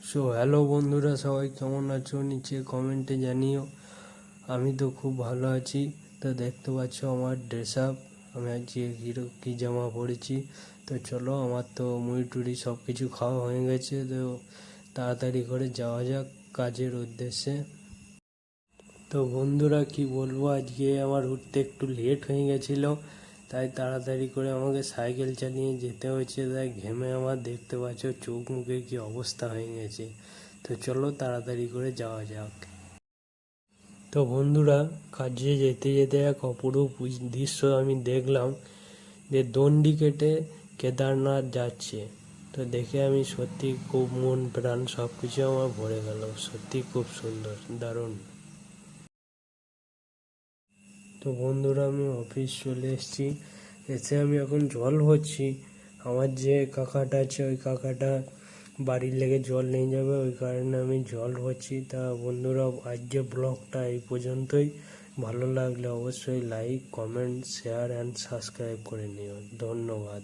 Hello বন্ধুরা, সবাই কেমন আছো নিচে কমেন্টে জানিও। আমি তো খুব ভালো আছি। তো দেখতে পাচ্ছ আমার ড্রেস আপ, আমি আজকে কী জামা পরেছি। তো চলো, আমার তো মুড়ি টুড়ি সব কিছু খাওয়া হয়ে গেছে। তো তাড়াতাড়ি করে যাওয়া যাক কাজের উদ্দেশ্যে। তো বন্ধুরা কি বলবো, আজকে আমার উঠতে একটু লেট হয়ে গেছিলো, তাই তাড়াতাড়ি করে আমাকে সাইকেল চালিয়ে যেতে হয়েছে। তাই ঘেমে আমার দেখতে পাচ্ছ চোখ মুখে কি অবস্থা হয়ে গেছে। তো চলো তাড়াতাড়ি করে যাওয়া যাক। তো বন্ধুরা, কাজে যেতে যেতে এক অপরূপ দৃশ্য আমি দেখলাম, যে দণ্ডি কেটে কেদারনাথ যাচ্ছে। তো দেখে আমি সত্যি খুব মন প্রাণ সব কিছু আমার ভরে গেল। সত্যি খুব সুন্দর, দারুণ। তো বন্ধুরা, আমি অফিস চলে এসেছি। এসে আমি এখন জল ভরছি। আমার যে কাকাটা আছে, ওই কাকাটা বাড়ির লেগে জল নিয়ে যাবে, ওই কারণে আমি জল ভরছি। তা বন্ধুরা, আজকে ব্লগটা এই পর্যন্তই। ভালো লাগলে অবশ্যই like, comment, share and subscribe করে নিও। ধন্যবাদ।